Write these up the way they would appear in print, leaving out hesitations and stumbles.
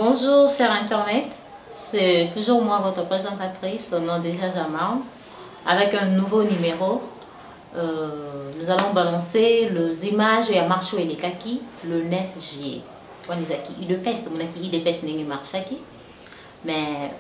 Bonjour cher Internet, c'est toujours moi votre présentatrice au nom de Jaja Marne avec un nouveau numéro. Nous allons balancer les images et à marche et les kaki le 9 juillet. Il pèse n'est marche mais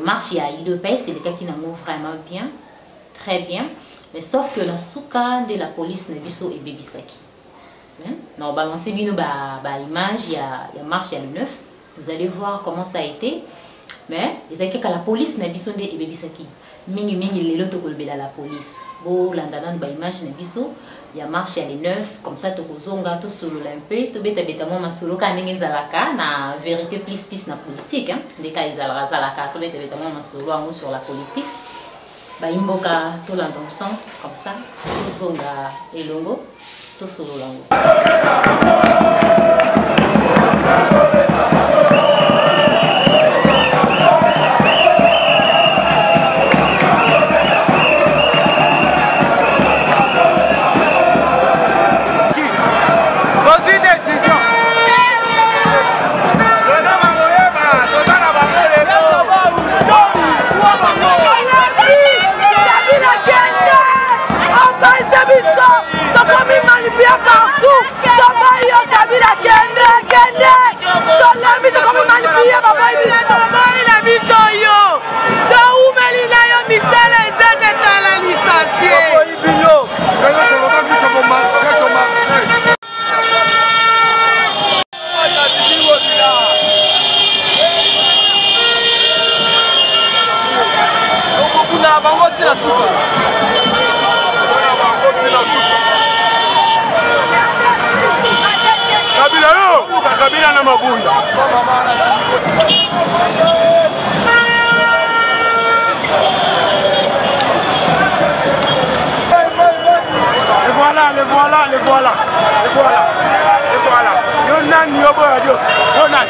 marche il pèse et les kaki n'ont vraiment bien, très bien, mais sauf que la souka de la police n'est biso et bébisaki. Non, balancer bino image, il y a marche, il y a le 9. Vous allez voir comment ça a été. Mais ils ont que la police n'a biso et bébisaki. Mingi les loto kolbela la police. Bo landana ba image n'a biso, il y a marche, il y a le 9. Comme ça to kozonga to solo un peu, to beta mo masolo ka ndenge zalaka na vérité plus na politique hein. Des cas izalaka zalaka to beta mo masolo ango sur la politique. Ba imboka to l'ensemble comme ça, to zonga elongo. Solo lango. Les voilà. Yonan, yobo, yonan.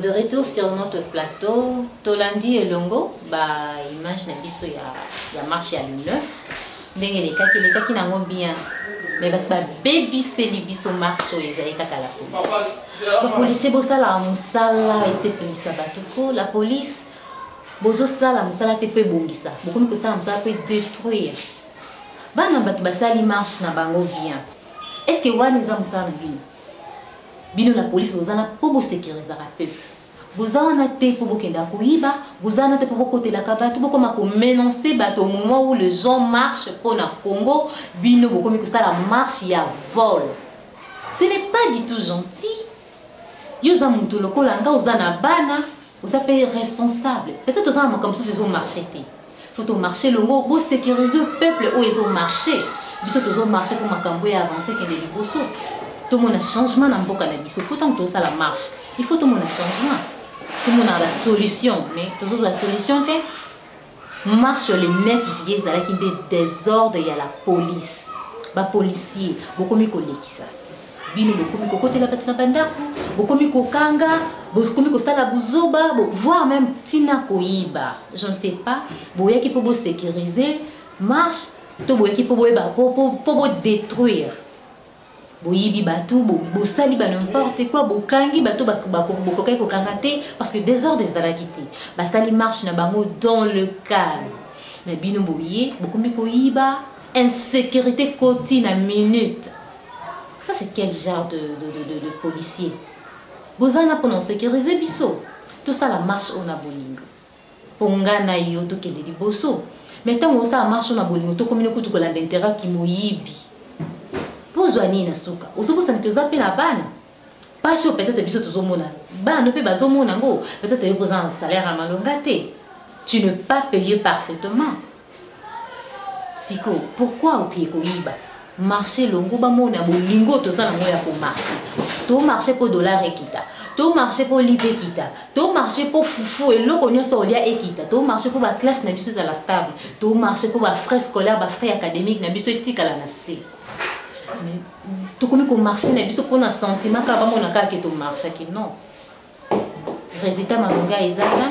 De retour sur notre plateau, Tolandi et Longo, image n'a biso ya marché à le 9. Les kaki n'ont bien, mais baby c'est les biso marché les kaka la police. La police bossa la musala et c'est police batoko. La police bozo sala musala te pe bongisa. Beaucoup que ça musala peut détruire. Bana bat basali marche na bango bien. Est-ce que wa les musala bien? Bino la police vous en a pour sécuriser la peuple. Vous en avez pour vous vous en avez pour vous côté la cabane, pour comment menacer au moment où les gens marchent pour le Congo, bino comme que ça la marche il y a vol. Ce n'est pas du tout gentil. Yo za muntu lokolanga uzana bana, vous avez responsable. Peut-être aux hommes comme ça ils ont marché. Faut marcher le mot pour sécuriser le peuple où ils ont marché. Biso ils ont marché pour makambo et avancer que des liboso. Tout le monde a changement dans boka na biso. Pourtant tout ça la marche. Il faut tout le monde a changement. Tout le monde a la solution, mais toujours la solution est marche sur le 9 juillet, il y a des désordres, il y a la police. Les policiers, beaucoup mieux collés qui ça. bino bokomi kokotela bato na bandako bokomi kokanga bokomi kosala buzoba voire même tina koyiba je ne sais pas boyaki po sécuriser marche to boyaki po boyeba po détruire boyibi bato bosali ba n'importe quoi bokangi bato bokokai kokanga te parce que désordre ezalaki te basali marche na bango dans le calme mais bino boye bokomi koyiba insécurité quotidienne à minute. Ça, c'est quel genre de policier? Bozana pour nous sécuriser biso. Tout ça, la marche on a bolingo. Ponga na yo to kende di boso. Mais tant que ça marche on a bolingo, to comme nous tout l'intérêt qui moyibi. Pozwani na suka. Osobo ça que zappe la bana. Pas sûr peut-être biso to zomona. Ba no pe bazomona ngo. Peut-être yo posa un salaire à malongate. Tu ne peux pas payer parfaitement. Siko, pourquoi au koyiba? Marcher longo ba mona bolingo to ça na moya ko marcher. To marcher pour dollar ekita. To marcher pour lipe ekita. To marcher pour fufu et loko nyoso olia ekita. To marcher pour ba classe na biso za la stable. To marcher pour ba frais scolaire, ba frais académique na biso etikala na se. Mais to komi ko marcher na biso pour na sentiment ka ba mona ka ke to marcher ki non. Résultat malonga ezala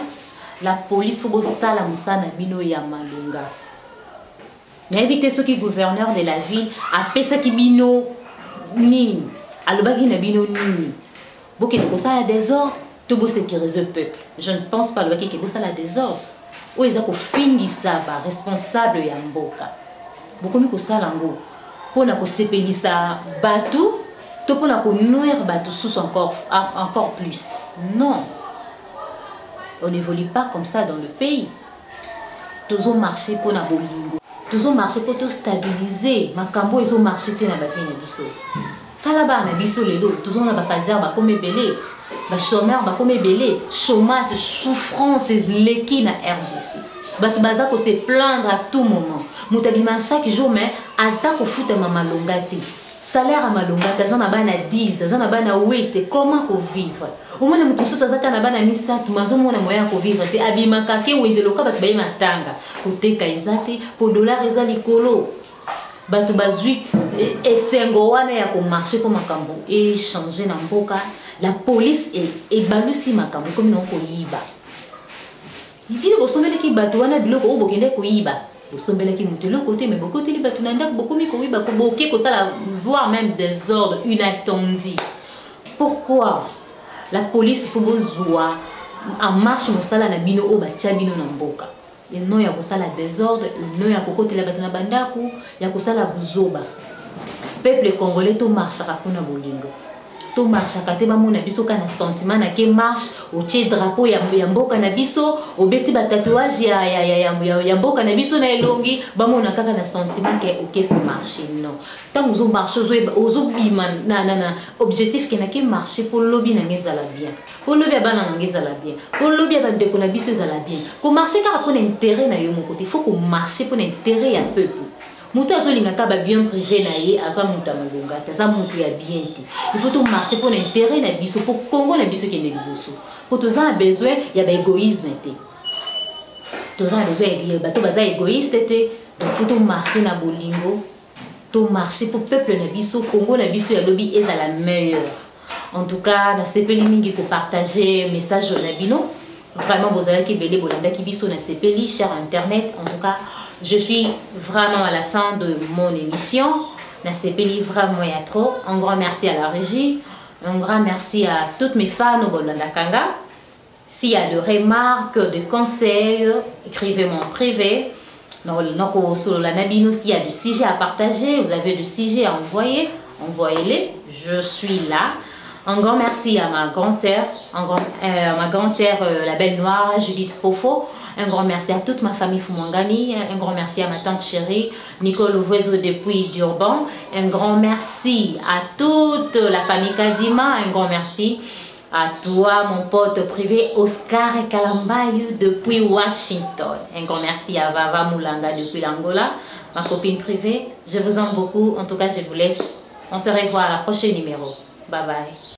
la police faut sala musana bino ya malonga. N'habitez ceux qui gouverneur de la ville a pesa ki bino nini alobaki na bino nini boki ne kosa la désordre to bo sécuriser le peuple. Je ne pense pas alobaki ke bosa la désordre o eza ko fingisa ba responsable ya mboka bokomi kosala ngo pona ko sepelisa batu to pona ko nourrir batu sous encore plus. Non, on n'évolue pas comme ça dans le pays. Tous ont marché pour na bolingo. Tous ont marché pour tout stabiliser. Makambo ils ont marché te na ba vie na biso. Kalaba na biso lelo, tous ont na ba fazer ba comme belé. Ba chômeur ba comme belé. Chômage, souffrance, leki na RDC. Batu baza ko se plaindre à tout moment. Mutabima chaque jour mais aza ko futa mama longate. Salaire à malongate, aza na bana 10, aza na bana 8, comment ko vivre? Au moins mutu so aza na bana misa, tumazo mona moya ko vivre te abimaka ke wenzelo ka batu bayima tanga. Koteka ezate po dollar eza likolo. Batu bazui esengo wana ya ko marcher pour makambo et changer na mboka. La police est balusi makambo comme non ko yiba. Ibile ko sombele ki batu wana biloko o bokende ko yiba. Ko sombele ki mutu le côté mais beaucoup li batu nanda beaucoup mi ko yiba ko boké ko sala voire même des ordres inattendus. Pourquoi la police faut besoin en marche mosala na bino o ba bino na mboka. Et non ya ko sala désordre, non ya ko kotela batu na bandaku, ya ko sala buzoba. Peuple congolais to marche ka kuna bolingo. To marche ka te ba mona biso kana sentiment na ke marche o tie drapeau ya mboka na biso, o beti ba tatouage ya mboka na biso na elongi, ba mona kaka na sentiment ke o ke marcher non. Tant ozo marcher ozo bima na objectif ke na ke marcher pour lobby na ngezala bien. Pour lobby bana na ngezala bien. Pour lobby ba de ko na biso ezala bien. Ko marcher ka pour intérêt na yo mon côté, faut ko marcher pour intérêt ya peuple. Mouta zolinga kaba bien privé na ye aza muta malonga aza mutu ya bien te. Il faut tout marcher pour l'intérêt na biso pour Congo na biso kende liboso. Pour tous en besoin ya ba égoïsme te. Tous en besoin ya bato baza égoïste te. Donc faut tout marcher na bolingo. Tout marcher pour peuple na biso Congo na biso ya lobby est la meilleure. En tout cas, na sepeli mingi ko partager message na bino. Vraiment vous allez ki belé bolanda ki biso na sepeli cher internet. En tout cas, je suis vraiment à la fin de mon émission. Nasepeli vraiment y a trop. Un grand merci à la régie. Un grand merci à toutes mes fans au Bolanda Kanga. S'il y a de remarques, de conseils, écrivez-moi en privé. S'il y a du sujet à partager, vous avez du sujet à envoyer, envoyez-les. Je suis là. Un grand merci à ma grand-sœur, la belle noire, Judith Pofo. Un grand merci à toute ma famille Fumangani. Un grand merci à ma tante chérie, Nicole Ouvezo depuis Durban. Un grand merci à toute la famille Kadima. Un grand merci à toi, mon pote privé, Oscar Kalambayu depuis Washington. Un grand merci à Vava Moulanga depuis l'Angola, ma copine privée. Je vous aime beaucoup. En tout cas, je vous laisse. On se revoit à la prochaine numéro. Bye bye.